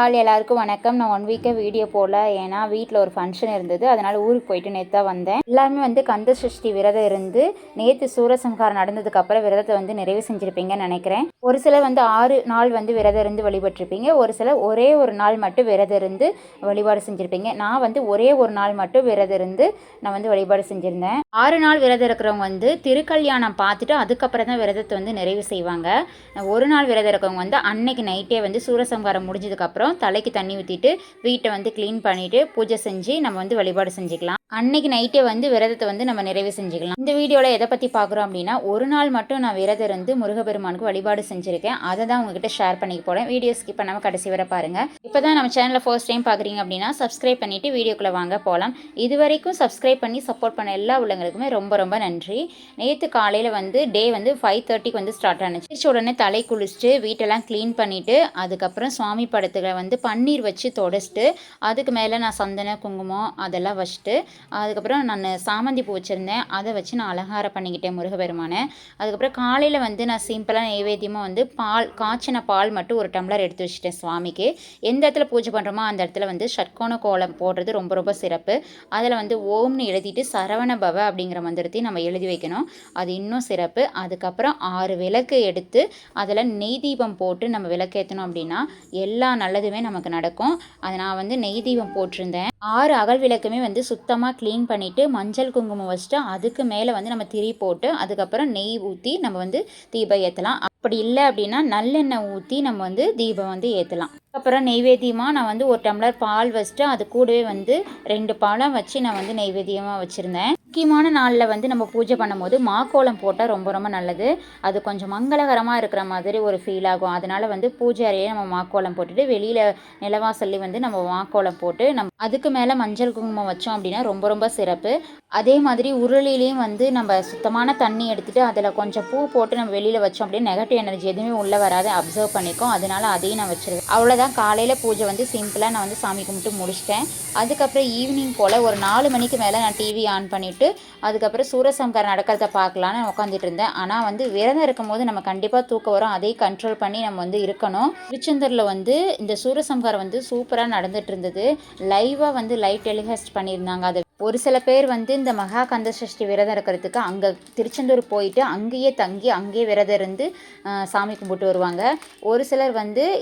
All எல்லாருக்கும் வணக்கம். நான் 1 வீக்காக வீடியோ போடல. ஏன்னா வீட்டில் ஒரு ஃபங்க்ஷன் இருந்தது. அதனால் ஊருக்கு போயிட்டு நேற்று தான் வந்தேன். எல்லாருமே கந்த சஷ்டி விரதம் இருந்து நேற்று சூரசம்ஹாரம் நடந்ததுக்கப்புறம் விரதத்தை நிறைவு செஞ்சுருப்பீங்கன்னு நினைக்கிறேன். ஒரு சிலர் 6 நாள் விரதம் இருந்து வழிபட்டிருப்பீங்க. ஒரு சிலர் ஒரே ஒரு நாள் மட்டும் விரதம் இருந்து வழிபாடு செஞ்சுருப்பீங்க. நான் ஒரே ஒரு நாள் மட்டும் விரதம் இருந்து நான் வழிபாடு செஞ்சுருந்தேன். 6 நாள் விரதம் இருக்கிறவங்க திருக்கல்யாணம் பார்த்துட்டு அதுக்கப்புறம் தான் விரதத்தை நிறைவு செய்வாங்க. ஒரு நாள் விரதம் இருக்கவங்க அன்னைக்கு நைட்டே சூரசம்ஹாரம் முடிஞ்சதுக்கப்புறம் தலைக்கு தண்ணி ஊற்றிட்டு வீட்டை க்ளீன் பண்ணிவிட்டு பூஜை செஞ்சு நம்ம வழிபாடு செஞ்சுக்கலாம். அன்னைக்கு நைட்டே விரதத்தை நம்ம நிறைவு செஞ்சுக்கலாம். இந்த வீடியோவில் எதை பற்றி பார்க்குறோம் அப்படின்னா, ஒரு நாள் மட்டும் நான் விரதம் இருந்து முருகப்பெருமானுக்கு வழிபாடு செஞ்சுருக்கேன். அதை தான் உங்ககிட்ட ஷேர் பண்ணிக்க போகிறேன். வீடியோ ஸ்கிப் பண்ணாமல் கடைசி வரை பாருங்கள். இப்போ தான் நம்ம சேனலில் ஃபர்ஸ்ட் டைம் பார்க்குறீங்க அப்படின்னா சப்ஸ்கிரைப் பண்ணிவிட்டு வீடியோக்குள்ளே வாங்க போகலாம். இது வரைக்கும் சப்ஸ்கிரைப் பண்ணி சப்போர்ட் பண்ண எல்லா உள்ளவங்களுக்குமே ரொம்ப ரொம்ப நன்றி. நேற்று காலையில் டே 5:30க்கு ஸ்டார்ட் ஆனிச்சு. உடனே தலை குளிச்சுட்டு வீட்டெல்லாம் க்ளீன் பண்ணிவிட்டு அதுக்கப்புறம் சுவாமி படத்துக்கு பன்னீர் வச்சு தொடச்சிட்டு அதுக்கு மேலே நான் சந்தன குங்குமம் அதெல்லாம் வச்சுட்டு அதுக்கப்புறம் நான் சாமந்தி பூ வச்சுருந்தேன். அதை வச்சு நான் அலங்காரம் பண்ணிக்கிட்டேன் முருகப்பெருமானை. அதுக்கப்புறம் காலையில் நான் சிம்பிளாக நைவேத்தியமாக பால் காய்ச்சின பால் மட்டும் ஒரு டம்ளர் எடுத்து வச்சுட்டேன் சுவாமிக்கு. எந்த இடத்துல பூஜை பண்ணுறோமோ அந்த இடத்துல ஷட்கோண கோலம் போடுறது ரொம்ப ரொம்ப சிறப்பு. அதில் ஓம்னு எழுதிட்டு சரவண பவ அப்படிங்கிற மந்திரத்தையும் நம்ம எழுதி வைக்கணும். அது இன்னும் சிறப்பு. அதுக்கப்புறம் 6 விளக்கு எடுத்து அதில் நெய் தீபம் போட்டு நம்ம விளக்கேற்றணும் அப்படின்னா எல்லா நல்லதுமே நமக்கு நடக்கும். அதை நான் நெய் தீபம் போட்டிருந்தேன். 6 அகல் விளக்குமே சுத்தமாக க்ளீன் பண்ணிவிட்டு மஞ்சள் குங்குமம் வச்சுட்டு அதுக்கு மேலே நம்ம திரி போட்டு அதுக்கப்புறம் நெய் ஊற்றி நம்ம தீபம் ஏற்றலாம். அப்படி இல்லை அப்படின்னா நல்லெண்ணெய் ஊற்றி நம்ம தீபம் ஏற்றலாம். அப்புறம் நெய்வேத்தியமாக நான் ஒரு டம்ளர் பால் வச்சுட்டு அது கூடவே 2 பழம் வச்சு நான் நெய்வேத்தியமாக வச்சுருந்தேன். முக்கியமான நாளில் நம்ம பூஜை பண்ணும்போது மாக்கோலம் போட்டால் ரொம்ப ரொம்ப நல்லது. அது கொஞ்சம் மங்களகரமாக இருக்கிற மாதிரி ஒரு ஃபீல் ஆகும். அதனால் பூஜை அறையே நம்ம மாக்கோலம் போட்டுட்டு வெளியில் நிலவாசல்லி நம்ம மாக்கோலம் போட்டு அதுக்கு மேலே மஞ்சள் குங்குமம் வச்சோம் அப்படின்னா ரொம்ப ரொம்ப சிறப்பு. அதே மாதிரி உருளிலையும் நம்ம சுத்தமான தண்ணி எடுத்துகிட்டு அதில் கொஞ்சம் பூ போட்டு நம்ம வெளியில் வச்சோம் அப்படின்னா நெகட்டிவ் எனர்ஜி எதுவுமே உள்ளே வராது, அப்சர்வ் பண்ணிக்கும். அதனால் அதையும் நான் வச்சுருவேன். அவ்வளோதான். காலையில் பூஜை சிம்பிளாக நான் சாமி கும்பிட்டு முடிச்சிட்டேன். அதுக்கப்புறம் ஈவினிங் போல் ஒரு 4 மணிக்கு மேலே நான் டிவி ஆன் பண்ணிவிட்டு அதுக்கப்புறம் சூரசம்ஹாரம் நடக்கிறத பார்க்கலான்னு உட்காந்துட்டு இருந்தேன். ஆனால் விரதம் இருக்கும் போது நம்ம கண்டிப்பாக தூக்கம் வரும். அதையும் கண்ட்ரோல் பண்ணி நம்ம இருக்கணும். திருச்செந்தூரில் இந்த சூரசம்ஹாரம் சூப்பராக நடந்துட்டு இருந்தது. லைவாக லைவ் டெலிகாஸ்ட் பண்ணியிருந்தாங்க. அது ஒரு சில பேர் இந்த மகா கந்த சஷ்டி விரதம் இருக்கிறதுக்கு அங்கே திருச்செந்தூர் போயிட்டு அங்கேயே தங்கி அங்கேயே விரதம் இருந்து சாமி கும்பிட்டு வருவாங்க. ஒரு சிலர்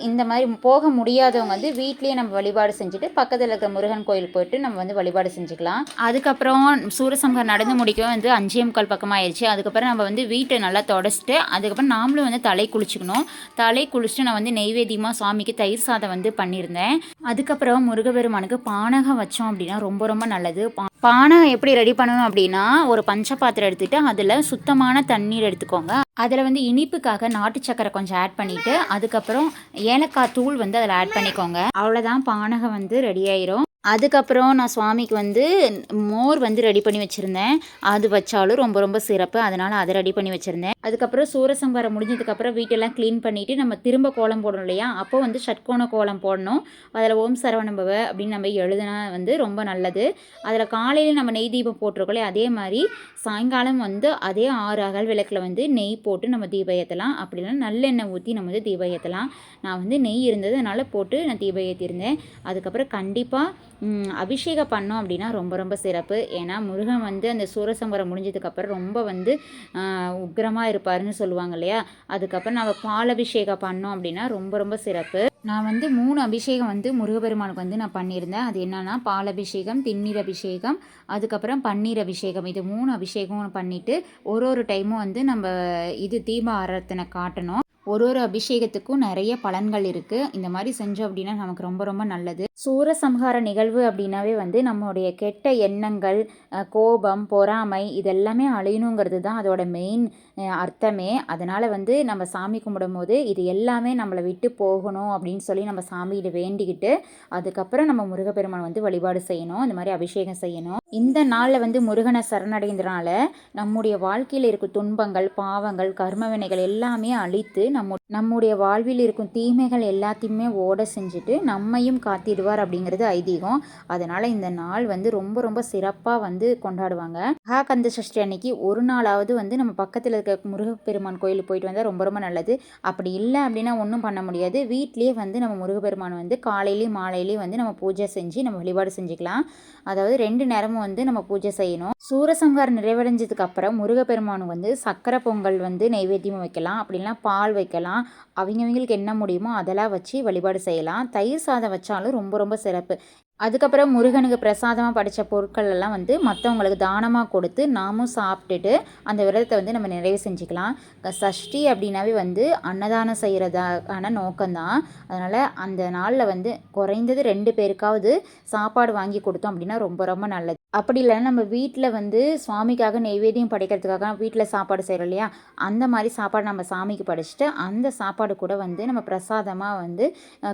இந்த மாதிரி போக முடியாதவங்க வீட்லேயே நம்ம வழிபாடு செஞ்சுட்டு பக்கத்தில் இருக்கிற முருகன் கோயில் போயிட்டு நம்ம வழிபாடு செஞ்சுக்கலாம். அதுக்கப்புறம் சூரசம்ஹாரம் நடந்து முடிக்க 5:45 பக்கமாகிடுச்சு. அதுக்கப்புறம் நம்ம வீட்டை நல்லா தொடச்சிட்டு அதுக்கப்புறம் நாமளும் தலை குளிச்சுக்கணும். தலை குளிச்சுட்டு நான் நெய்வேத்தியமாக சுவாமிக்கு தயிர் சாதம் பண்ணியிருந்தேன். அதுக்கப்புறம் முருகப்பெருமானுக்கு பானகம் வச்சோம் அப்படின்னா ரொம்ப ரொம்ப நல்லது. பானகம் எப்படி ரெடி பண்ணணும் அப்படின்னா, ஒரு பஞ்ச பாத்திரம் எடுத்துகிட்டு அதில் சுத்தமான தண்ணீர் எடுத்துக்கோங்க. அதில் இனிப்புக்காக நாட்டு சக்கரை கொஞ்சம் ஆட் பண்ணிவிட்டு அதுக்கப்புறம் ஏலக்காய் தூள் அதில் ஆட் பண்ணிக்கோங்க. அவ்வளோதான், பானகம் ரெடி ஆயிரும். அதுக்கப்புறம் நான் சுவாமிக்கு மோர் ரெடி பண்ணி வச்சுருந்தேன். அது வச்சாலும் ரொம்ப ரொம்ப சிறப்பு. அதனால் அதை ரெடி பண்ணி வச்சுருந்தேன். அதுக்கப்புறம் சூரசம்ஹாரம் முடிஞ்சதுக்கப்புறம் வீட்டெல்லாம் க்ளீன் பண்ணிவிட்டு நம்ம திரும்ப கோலம் போடணும் இல்லையா, அப்போ ஷட்கோண கோலம் போடணும். அதில் ஓம் சரவணபவ அப்படின்னு நம்ம எழுதுனா ரொம்ப நல்லது. அதில் காலையில் நம்ம நெய் தீபம் போட்டிருக்கோம், அதே மாதிரி சாயங்காலம் அதே 6 அகல் விளக்கில் நெய் போட்டு நம்ம தீபம் ஏற்றலாம். அப்படின்னா நல்லெண்ணெய் ஊற்றி நம்ம தீபம் ஏற்றலாம். நான் நெய் இருந்தது அதனால் போட்டு நான் தீபம் ஏற்றிருந்தேன். அதுக்கப்புறம் கண்டிப்பாக அபிஷேகம் பண்ணோம் அப்படின்னா ரொம்ப ரொம்ப சிறப்பு. ஏன்னா முருகன் அந்த சூரசம்ஹாரம் முடிஞ்சதுக்கப்புறம் ரொம்ப உக்கிரமாக இருப்பாருன்னு சொல்லுவாங்க இல்லையா. அதுக்கப்புறம் நம்ம பால் அபிஷேகம் பண்ணோம் அப்படின்னா ரொம்ப ரொம்ப சிறப்பு. நான் 3 அபிஷேகம் முருகப்பெருமானுக்கு நான் பண்ணியிருந்தேன். அது என்னன்னா பால் அபிஷேகம், திண்ணீர் அபிஷேகம், அதுக்கப்புறம் பன்னீர் அபிஷேகம். இது 3 அபிஷேகம் பண்ணிவிட்டு ஒரு டைமும் நம்ம தீப ஆராதனை காட்டணும். ஒரு அபிஷேகத்துக்கும் நிறைய பலன்கள் இருக்குது. இந்த மாதிரி செஞ்சோம் அப்படின்னா நமக்கு ரொம்ப ரொம்ப நல்லது. சூரசம்ஹார நிகழ்வு அப்படின்னாவே நம்மளுடைய கெட்ட எண்ணங்கள், கோபம், பொறாமை இதெல்லாமே அழியணுங்கிறது தான் அதோட மெயின் அர்த்தமே. அதனால் நம்ம சாமி கும்பிடும் போது இது எல்லாமே நம்மளை விட்டு போகணும் அப்படின்னு சொல்லி நம்ம சாமியிட வேண்டிக்கிட்டு அதுக்கப்புறம் நம்ம முருகப்பெருமான் வழிபாடு செய்யணும். இந்த மாதிரி அபிஷேகம் செய்யணும். இந்த நாளில் வந்து முருகனை சரணடைந்தனால நம்முடைய வாழ்க்கையில் இருக்கும் துன்பங்கள், பாவங்கள், கர்ம வினைகள் எல்லாமே அழித்து நம்முடைய வாழ்வில் இருக்கும் தீமைகள் எல்லாத்தையுமே ஓட செஞ்சுட்டு நம்மையும் காத்திடுவார் அப்படிங்கிறது ஐதீகம். அதனால் இந்த நாள் வந்து ரொம்ப ரொம்ப சிறப்பாக வந்து கொண்டாடுவாங்க. கந்த சஷ்டி அன்னைக்கு ஒரு நாளாவது வந்து நம்ம பக்கத்தில் இருக்க முருகப்பெருமான் கோயிலுக்கு போயிட்டு வந்தால் ரொம்ப ரொம்ப நல்லது. அப்படி இல்லை அப்படின்னா ஒன்றும் பண்ண முடியாது. வீட்லேயே வந்து நம்ம முருகப்பெருமான் வந்து காலையிலையும் மாலையிலையும் வந்து நம்ம பூஜை செஞ்சு நம்ம வழிபாடு செஞ்சுக்கலாம். அதாவது 2 நேரமும் வந்து நம்ம பூஜை செய்யணும். சூரசம்ஹாரம் நிறைவடைஞ்சதுக்கு அப்புறம் முருகப்பெருமானுக்கு வந்து சக்கரை பொங்கல் வந்து நைவேத்தியம் வைக்கலாம். அப்படின்னா பால் வைக்கலாம். அவங்கவங்களுக்கு என்ன முடியுமோ அதெல்லாம் வச்சு வழிபாடு செய்யலாம். தயிர் சாதம் வச்சாலும் ரொம்ப ரொம்ப சிறப்பு. அதுக்கப்புறம் முருகனுக்கு பிரசாதமாக படைத்த பொருட்கள் எல்லாம் வந்து மற்றவங்களுக்கு தானமாக கொடுத்து நாமும் சாப்பிட்டுட்டு அந்த விரதத்தை வந்து நம்ம நிறைவு செஞ்சுக்கலாம். சஷ்டி அப்படின்னாவே வந்து அன்னதானம் செய்கிறதான நோக்கம்தான். அதனால் அந்த நாளில் வந்து குறைந்தது 2 பேருக்காவது சாப்பாடு வாங்கி கொடுத்தோம் அப்படின்னா ரொம்ப ரொம்ப நல்லது. அப்படி இல்லைன்னா நம்ம வீட்டில் வந்து சுவாமிக்காக நெய்வேத்தியம் படைக்கிறதுக்காக வீட்டில் சாப்பாடு செய்கிறோம் இல்லையா, அந்த மாதிரி சாப்பாடு நம்ம சாமிக்கு படைச்சிட்டு அந்த சாப்பாடு கூட வந்து நம்ம பிரசாதமாக வந்து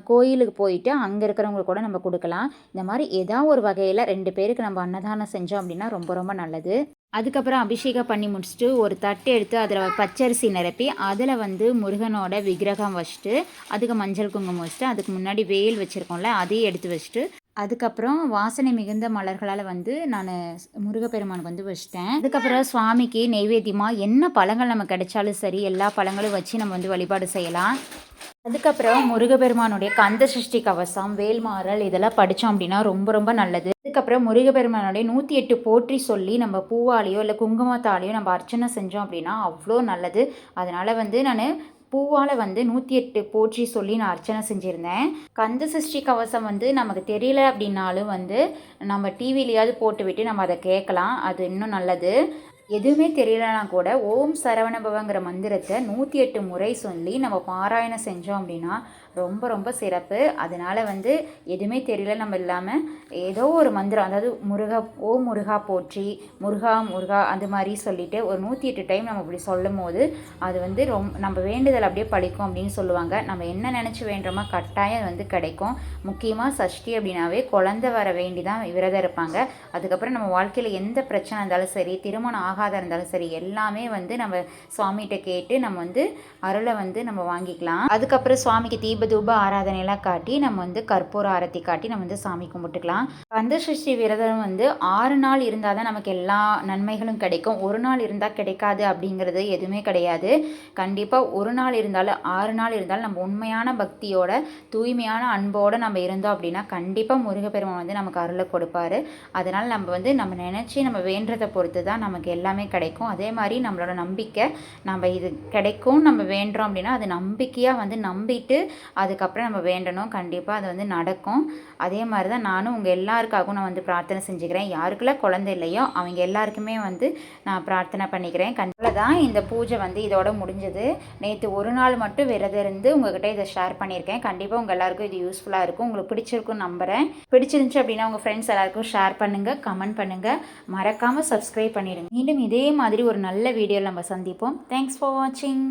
கோயிலுக்கு போயிட்டு அங்கே இருக்கிறவங்களுக்கு கூட நம்ம கொடுக்கலாம். இந்த மாதிரி ஏதாவது ஒரு வகையில் 2 பேருக்கு நம்ம அன்னதானம் செஞ்சோம் அப்படின்னா ரொம்ப ரொம்ப நல்லது. அதுக்கப்புறம் அபிஷேகம் பண்ணி முடிச்சுட்டு ஒரு தட்டு எடுத்து அதில் பச்சரிசி நிரப்பி அதில் வந்து முருகனோட விக்கிரகம் வச்சுட்டு அதுக்கு மஞ்சள் குங்குமம் வச்சுட்டு அதுக்கு முன்னாடி வேல் வச்சுருக்கோம்ல அதையும் எடுத்து வச்சுட்டு அதுக்கப்புறம் வாசனை மிகுந்த மலர்களால் வந்து நான் முருகப்பெருமானுக்கு வந்து வச்சிட்டேன். அதுக்கப்புறம் சுவாமிக்கு நெய்வேத்தியமாக என்ன பழங்கள் நம்ம கிடைச்சாலும் சரி எல்லா பழங்களும் வச்சு நம்ம வந்து வழிபாடு செய்யலாம். அதுக்கப்புறம் முருகப்பெருமானுடைய கந்த சஷ்டி கவசம், வேல்மாறல் இதெல்லாம் படித்தோம் அப்படின்னா ரொம்ப ரொம்ப நல்லது. அதுக்கப்புறம் முருகப்பெருமானுடைய 108 போற்றி சொல்லி நம்ம பூவாலேயோ இல்லை குங்குமத்தாலேயோ நம்ம அர்ச்சனை செஞ்சோம் அப்படின்னா அவ்வளோ நல்லது. அதனால் வந்து நான் பூவால் வந்து 108 போற்றி சொல்லி நான் அர்ச்சனை செஞ்சுருந்தேன். கந்த சஷ்டி கவசம் வந்து நமக்கு தெரியல அப்படின்னாலும் வந்து நம்ம டிவிலையாவது போட்டு விட்டு நம்ம அதை கேட்கலாம். அது இன்னும் நல்லது. எதுவுமே தெரியலனா கூட ஓம் சரவணபவங்கிற மந்திரத்தை 108 முறை சொல்லி நம்ம பாராயணம் செஞ்சோம் அப்படின்னா ரொம்ப ரொம்ப சிறப்பு. அதனால் வந்து எதுவுமே தெரியல நம்ம இல்லாமல் ஏதோ ஒரு மந்திரம், அதாவது ஓம் முருகா போற்றி, முருகா முருகா அது மாதிரி சொல்லிவிட்டு ஒரு 108 டைம் நம்ம இப்படி சொல்லும் போது அது வந்து நம்ம வேண்டுதல் அப்படியே பழிக்கும் அப்படின்னு சொல்லுவாங்க. நம்ம என்ன நினச்சி வேண்டுறோமோ கட்டாயம் வந்து கிடைக்கும். முக்கியமாக சஷ்டி அப்படின்னாவே குழந்தை வர வேண்டி தான் விரதம் இருப்பாங்க. அதுக்கப்புறம் நம்ம வாழ்க்கையில் எந்த பிரச்சனை இருந்தாலும் சரி, திருமணம் ஆகாத இருந்தாலும் சரி, எல்லாமே வந்து நம்ம சுவாமிகிட்ட கேட்டு நம்ம வந்து அருளை வந்து நம்ம வாங்கிக்கலாம். அதுக்கப்புறம் சுவாமிக்கு தூப ஆராதனையெல்லாம் காட்டி நம்ம வந்து கற்பூர ஆரத்தி காட்டி நம்ம வந்து சாமி கும்பிட்டுக்கலாம். கந்த சஷ்டி விரதம் வந்து 6 நாள் இருந்தால் தான் நமக்கு எல்லா நன்மைகளும் கிடைக்கும். ஒரு நாள் இருந்தால் கிடைக்காது அப்படிங்கிறது எதுவுமே கிடையாது. கண்டிப்பாக ஒரு நாள் இருந்தாலும் 6 நாள் இருந்தாலும் நம்ம உண்மையான பக்தியோட தூய்மையான அன்போடு நம்ம இருந்தோம் அப்படின்னா கண்டிப்பாக முருகப்பெருமான் வந்து நமக்கு அருளை கொடுப்பாரு. அதனால் நம்ம வந்து நம்ம நினச்சி நம்ம வேண்டதை பொறுத்து தான் நமக்கு எல்லாமே கிடைக்கும். அதே மாதிரி நம்மளோட நம்பிக்கை, நம்ம இது கிடைக்கும் நம்ம வேண்டுறோம் அப்படின்னா அது நம்பிக்கையாக வந்து நம்பிட்டு அதுக்கப்புறம் நம்ம வேண்டணும். கண்டிப்பாக அது வந்து நடக்கும். அதே மாதிரி தான் நானும் உங்கள் எல்லாருக்காகவும் நான் வந்து பிரார்த்தனை செஞ்சுக்கிறேன். யாருக்கெல்லாம் குழந்தை இல்லையோ அவங்க எல்லாருக்குமே வந்து நான் பிரார்த்தனை பண்ணிக்கிறேன். கண்டிப்பாக தான் இந்த பூஜை வந்து இதோட முடிஞ்சது. நேற்று ஒரு நாள் மட்டும் விரதம் இருந்து உங்கள்கிட்ட இதை ஷேர் பண்ணியிருக்கேன். கண்டிப்பாக உங்கள் எல்லாருக்கும் இது யூஸ்ஃபுல்லாக இருக்கும். உங்களுக்கு பிடிச்சிருக்குன்னு நம்புகிறேன். பிடிச்சிருந்துச்சு அப்படின்னா உங்கள் ஃப்ரெண்ட்ஸ் எல்லாருக்கும் ஷேர் பண்ணுங்கள், கமெண்ட் பண்ணுங்கள், மறக்காமல் சப்ஸ்கிரைப் பண்ணிடுங்க. மீண்டும் இதே மாதிரி ஒரு நல்ல வீடியோவில் நம்ம சந்திப்போம். தேங்க்ஸ் ஃபார் வாட்சிங்.